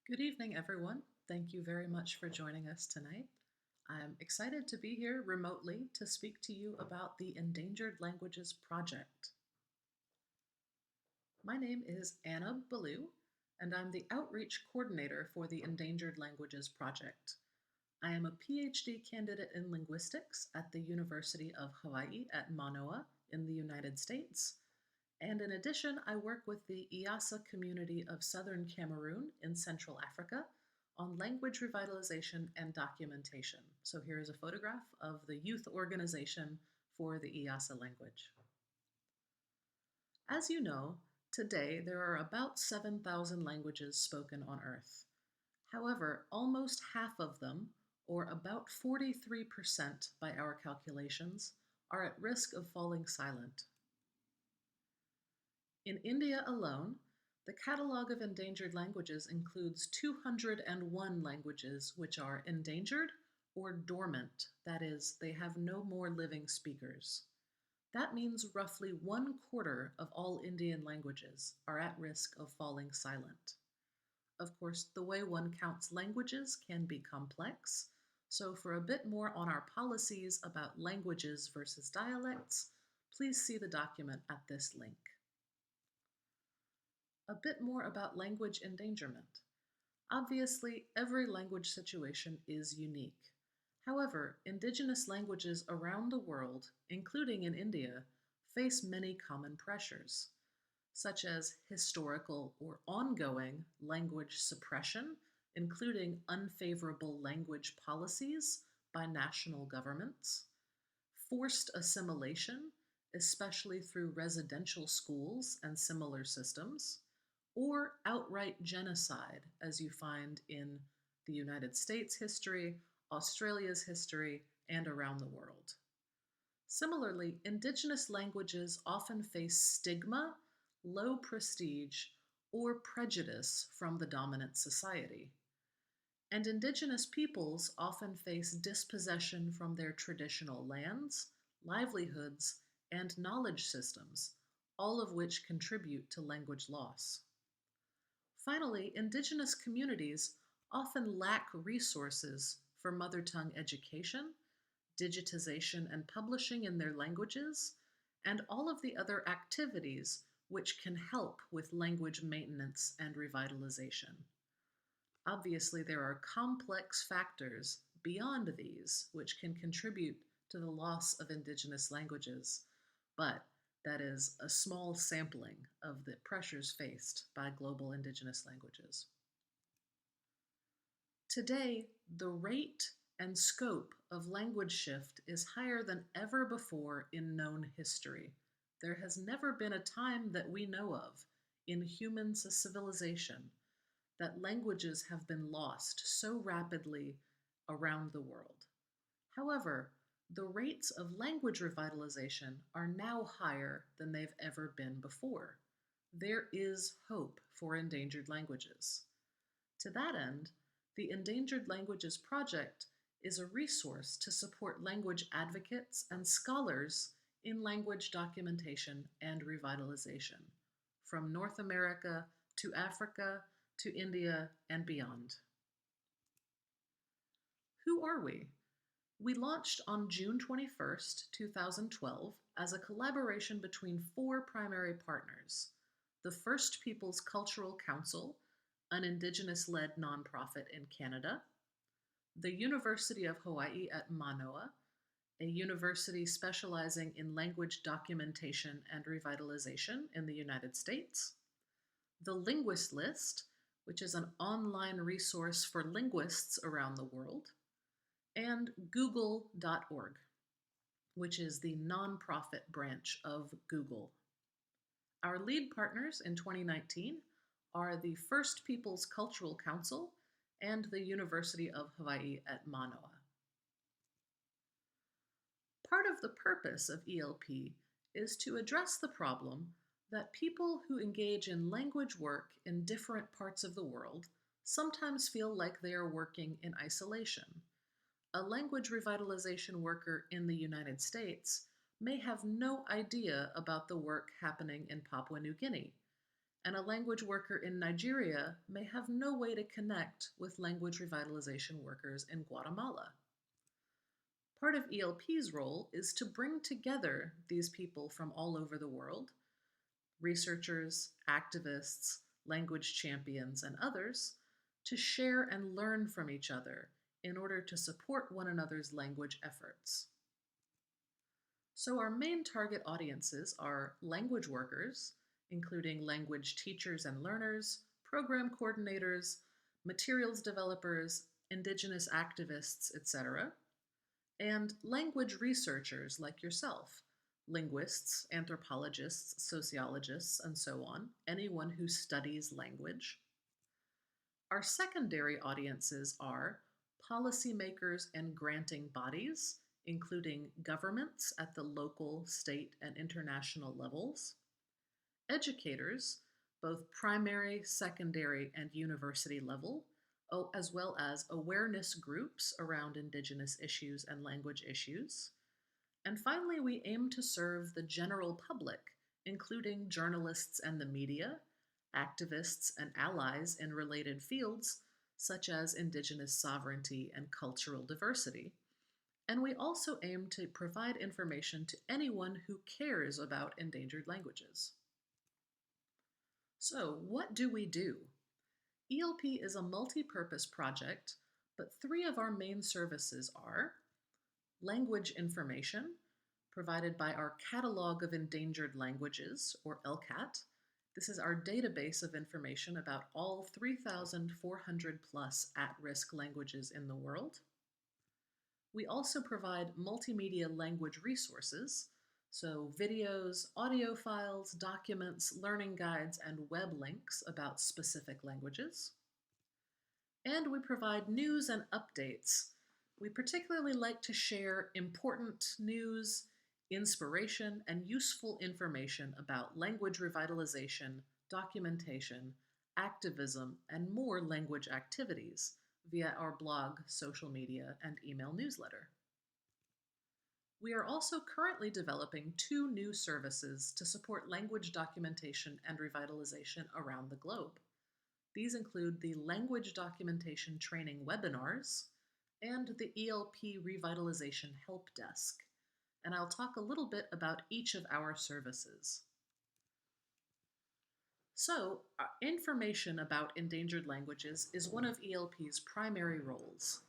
Good evening, everyone. Thank you very much for joining us tonight. I'm excited to be here remotely to speak to you about the Endangered Languages Project. My name is Anna Ballou, and I'm the Outreach Coordinator for the Endangered Languages Project. I am a PhD candidate in linguistics at the University of Hawaii at Manoa in the United States. And in addition, I work with the Iasa community of southern Cameroon in Central Africa on language revitalization and documentation. So here is a photograph of the youth organization for the Iasa language. As you know, today there are about 7,000 languages spoken on Earth. However, almost half of them, or about 43% by our calculations, are at risk of falling silent. In India alone, the catalog of endangered languages includes 201 languages which are endangered or dormant, that is, they have no more living speakers. That means roughly 1/4 of all Indian languages are at risk of falling silent. Of course, the way one counts languages can be complex, so for a bit more on our policies about languages versus dialects, please see the document at this link. A bit more about language endangerment. Obviously, every language situation is unique. However, indigenous languages around the world, including in India, face many common pressures, such as historical or ongoing language suppression, including unfavorable language policies by national governments, forced assimilation, especially through residential schools and similar systems, or outright genocide, as you find in the United States history, Australia's history, and around the world. Similarly, indigenous languages often face stigma, low prestige, or prejudice from the dominant society. And indigenous peoples often face dispossession from their traditional lands, livelihoods, and knowledge systems, all of which contribute to language loss. Finally, indigenous communities often lack resources for mother tongue education, digitization and publishing in their languages, and all of the other activities which can help with language maintenance and revitalization. Obviously, there are complex factors beyond these which can contribute to the loss of indigenous languages, but that is a small sampling of the pressures faced by global indigenous languages. Today, the rate and scope of language shift is higher than ever before in known history. There has never been a time that we know of in human civilization that languages have been lost so rapidly around the world. However, the rates of language revitalization are now higher than they've ever been before. There is hope for endangered languages. To that end, the Endangered Languages Project is a resource to support language advocates and scholars in language documentation and revitalization, from North America to Africa to India and beyond. Who are we? We launched on June 21st, 2012, as a collaboration between four primary partners: the First Peoples Cultural Council, an Indigenous led nonprofit in Canada, the University of Hawaii at Manoa, a university specializing in language documentation and revitalization in the United States, the Linguist List, which is an online resource for linguists around the world, and Google.org, which is the nonprofit branch of Google. Our lead partners in 2019 are the First Peoples Cultural Council and the University of Hawaii at Manoa. Part of the purpose of ELP is to address the problem that people who engage in language work in different parts of the world sometimes feel like they are working in isolation. A language revitalization worker in the United States may have no idea about the work happening in Papua New Guinea, and a language worker in Nigeria may have no way to connect with language revitalization workers in Guatemala. Part of ELP's role is to bring together these people from all over the world, researchers, activists, language champions, and others, to share and learn from each other in order to support one another's language efforts. So our main target audiences are language workers, including language teachers and learners, program coordinators, materials developers, indigenous activists, etc., and language researchers like yourself, linguists, anthropologists, sociologists, and so on, anyone who studies language. Our secondary audiences are policymakers and granting bodies, including governments at the local, state, and international levels, educators, both primary, secondary, and university level, as well as awareness groups around Indigenous issues and language issues. And finally, we aim to serve the general public, including journalists and the media, activists and allies in related fields, such as Indigenous sovereignty and cultural diversity. And we also aim to provide information to anyone who cares about endangered languages. So, what do we do? ELP is a multi-purpose project, but three of our main services are language information, provided by our Catalog of Endangered Languages, or LCAT. This is our database of information about all 3,400 plus at-risk languages in the world. We also provide multimedia language resources, so videos, audio files, documents, learning guides, and web links about specific languages. And we provide news and updates. We particularly like to share important news, inspiration, and useful information about language revitalization, documentation, activism, and more language activities via our blog, social media, and email newsletter. We are also currently developing 2 new services to support language documentation and revitalization around the globe. These include the Language Documentation Training webinars and the ELP Revitalization Help Desk, and I'll talk a little bit about each of our services. So, information about endangered languages is one of ELP's primary roles.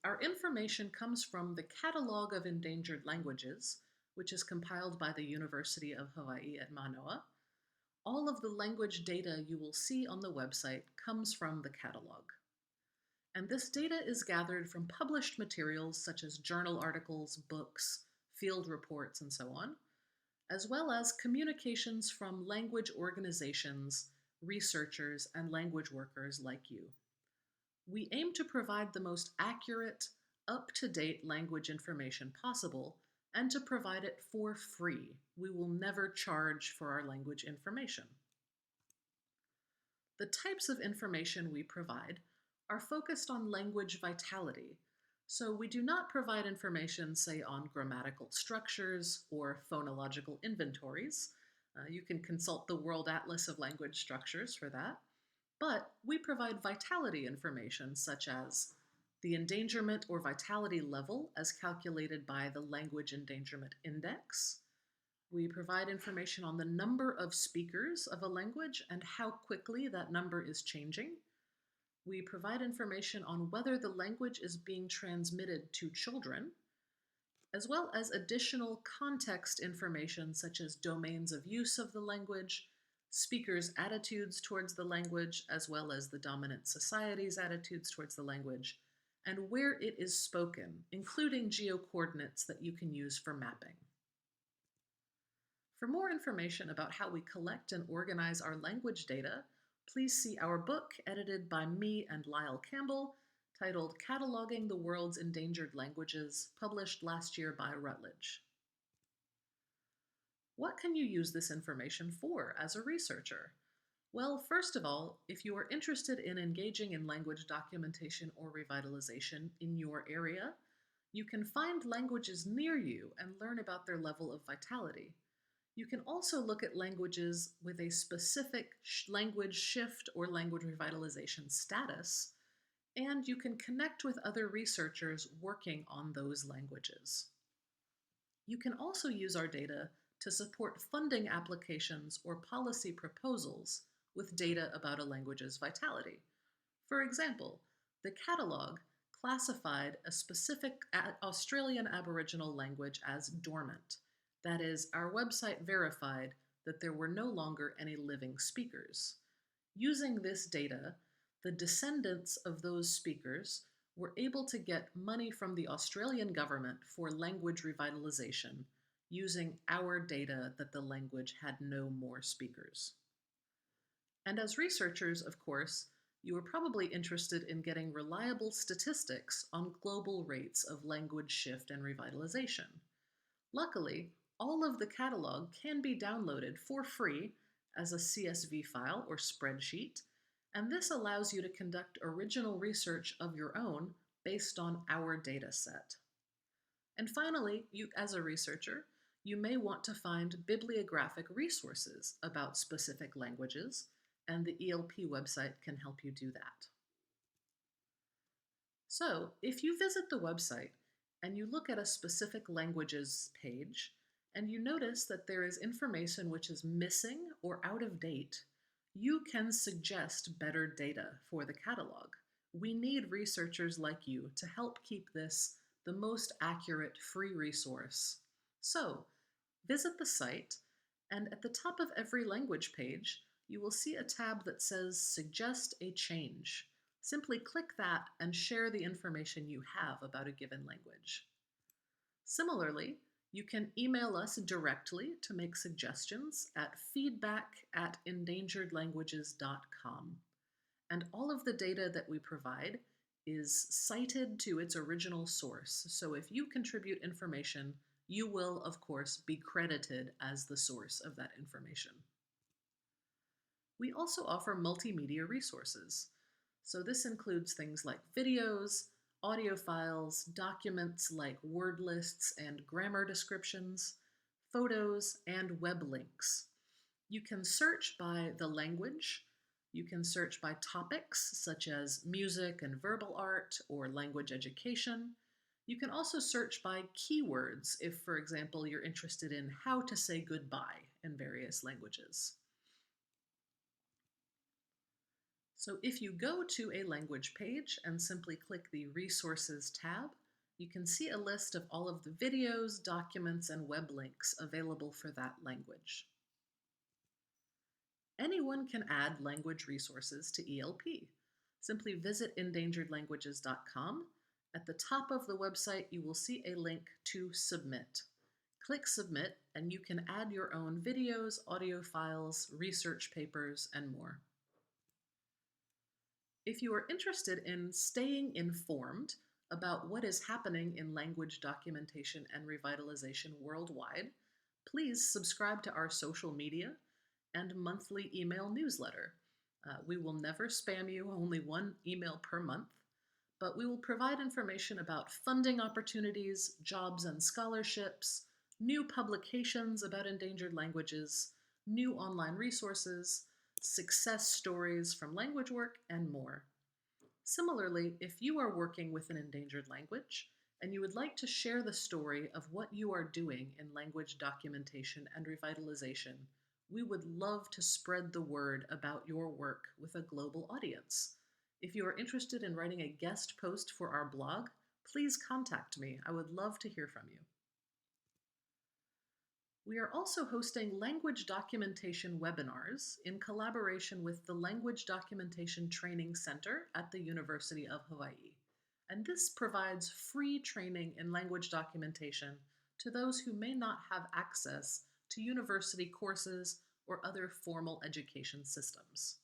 Our information comes from the Catalog of Endangered Languages, which is compiled by the University of Hawaii at Manoa. All of the language data you will see on the website comes from the catalog. And this data is gathered from published materials such as journal articles, books, field reports, and so on, as well as communications from language organizations, researchers, and language workers like you. We aim to provide the most accurate, up-to-date language information possible and to provide it for free. We will never charge for our language information. The types of information we provide are focused on language vitality, so we do not provide information, say, on grammatical structures or phonological inventories. You can consult the World Atlas of Language Structures for that. But we provide vitality information such as the endangerment or vitality level as calculated by the Language Endangerment Index. We provide information on the number of speakers of a language and how quickly that number is changing. We provide information on whether the language is being transmitted to children, as well as additional context information such as domains of use of the language, speakers' attitudes towards the language, as well as the dominant society's attitudes towards the language, and where it is spoken, including geocoordinates that you can use for mapping. For more information about how we collect and organize our language data, please see our book edited by me and Lyle Campbell, titled Cataloging the World's Endangered Languages, published last year by Routledge. What can you use this information for as a researcher? Well, first of all, if you are interested in engaging in language documentation or revitalization in your area, you can find languages near you and learn about their level of vitality. You can also look at languages with a specific language shift or language revitalization status, and you can connect with other researchers working on those languages. You can also use our data to support funding applications or policy proposals with data about a language's vitality. For example, the catalogue classified a specific Australian Aboriginal language as dormant. That is, our website verified that there were no longer any living speakers. Using this data, the descendants of those speakers were able to get money from the Australian government for language revitalization using our data that the language had no more speakers. And as researchers, of course, you are probably interested in getting reliable statistics on global rates of language shift and revitalization. Luckily, all of the catalog can be downloaded for free as a CSV file or spreadsheet, and this allows you to conduct original research of your own based on our data set. And finally, you, as a researcher, you may want to find bibliographic resources about specific languages, and the ELP website can help you do that. So, if you visit the website and you look at a specific languages page, and you notice that there is information which is missing or out of date, you can suggest better data for the catalog. We need researchers like you to help keep this the most accurate free resource. So, visit the site, and at the top of every language page, you will see a tab that says Suggest a Change. Simply click that and share the information you have about a given language. Similarly, you can email us directly to make suggestions at feedback@endangeredlanguages.com. And all of the data that we provide is cited to its original source. So if you contribute information, you will, of course, be credited as the source of that information. We also offer multimedia resources. So this includes things like videos, audio files, documents like word lists and grammar descriptions, photos, and web links. You can search by the language. You can search by topics such as music and verbal art or language education. You can also search by keywords if, for example, you're interested in how to say goodbye in various languages. So if you go to a language page and simply click the Resources tab, you can see a list of all of the videos, documents, and web links available for that language. Anyone can add language resources to ELP. Simply visit endangeredlanguages.com. At the top of the website, you will see a link to Submit. Click Submit, and you can add your own videos, audio files, research papers, and more. If you are interested in staying informed about what is happening in language documentation and revitalization worldwide, please subscribe to our social media and monthly email newsletter. We will never spam you, only one email per month, but we will provide information about funding opportunities, jobs and scholarships, new publications about endangered languages, new online resources, success stories from language work, and more. Similarly, if you are working with an endangered language and you would like to share the story of what you are doing in language documentation and revitalization, we would love to spread the word about your work with a global audience. If you are interested in writing a guest post for our blog, please contact me. I would love to hear from you. We are also hosting language documentation webinars in collaboration with the Language Documentation Training Center at the University of Hawaii. And this provides free training in language documentation to those who may not have access to university courses or other formal education systems.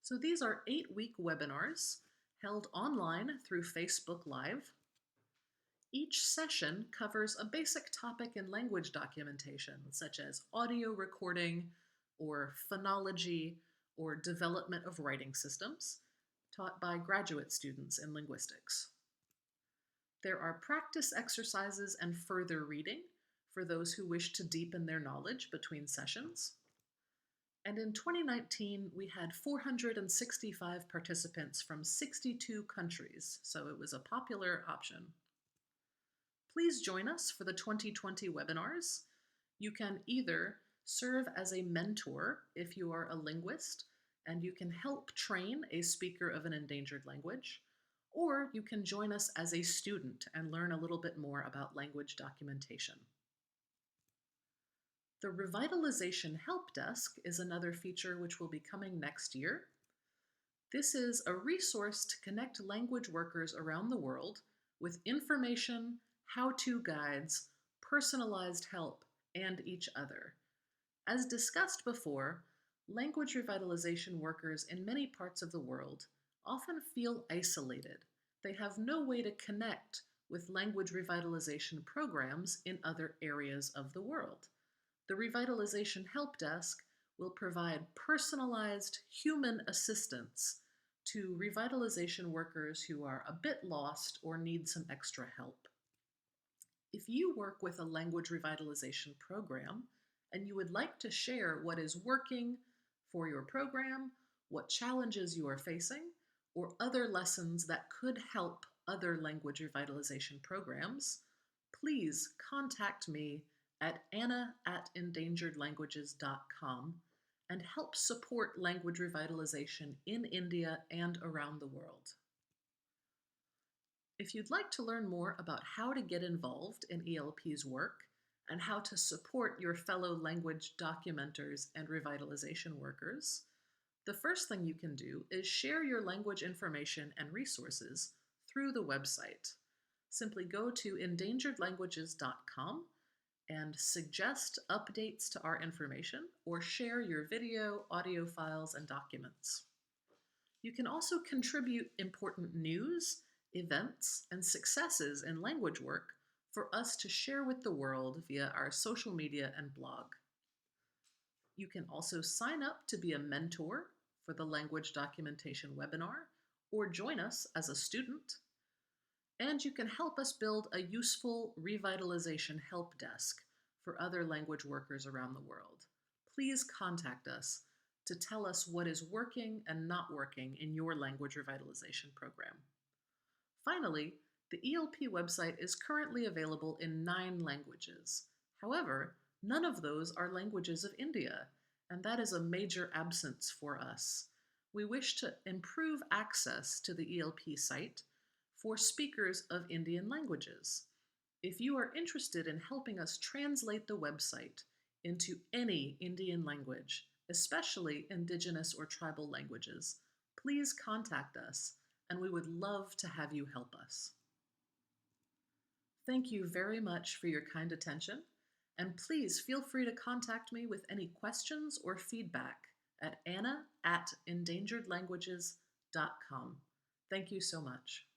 So these are 8-week webinars held online through Facebook Live. Each session covers a basic topic in language documentation, such as audio recording or phonology or development of writing systems, taught by graduate students in linguistics. There are practice exercises and further reading for those who wish to deepen their knowledge between sessions. And in 2019, we had 465 participants from 62 countries, so it was a popular option. Please join us for the 2020 webinars. You can either serve as a mentor if you are a linguist and you can help train a speaker of an endangered language, or you can join us as a student and learn a little bit more about language documentation. The Revitalization Help Desk is another feature which will be coming next year. This is a resource to connect language workers around the world with information, how-to guides, personalized help, and each other. As discussed before, language revitalization workers in many parts of the world often feel isolated. They have no way to connect with language revitalization programs in other areas of the world. The Revitalization Help Desk will provide personalized human assistance to revitalization workers who are a bit lost or need some extra help. If you work with a language revitalization program and you would like to share what is working for your program, what challenges you are facing, or other lessons that could help other language revitalization programs, please contact me at anna@endangeredlanguages.com and help support language revitalization in India and around the world. If you'd like to learn more about how to get involved in ELP's work and how to support your fellow language documenters and revitalization workers, the first thing you can do is share your language information and resources through the website. Simply go to endangeredlanguages.com and suggest updates to our information or share your video, audio files, and documents. You can also contribute important news, events, and successes in language work for us to share with the world via our social media and blog. You can also sign up to be a mentor for the language documentation webinar or join us as a student. And you can help us build a useful revitalization help desk for other language workers around the world. Please contact us to tell us what is working and not working in your language revitalization program. Finally, the ELP website is currently available in 9 languages. However, none of those are languages of India, and that is a major absence for us. We wish to improve access to the ELP site for speakers of Indian languages. If you are interested in helping us translate the website into any Indian language, especially indigenous or tribal languages, please contact us, and we would love to have you help us. Thank you very much for your kind attention, and please feel free to contact me with any questions or feedback at anna@endangeredlanguages.com. Thank you so much.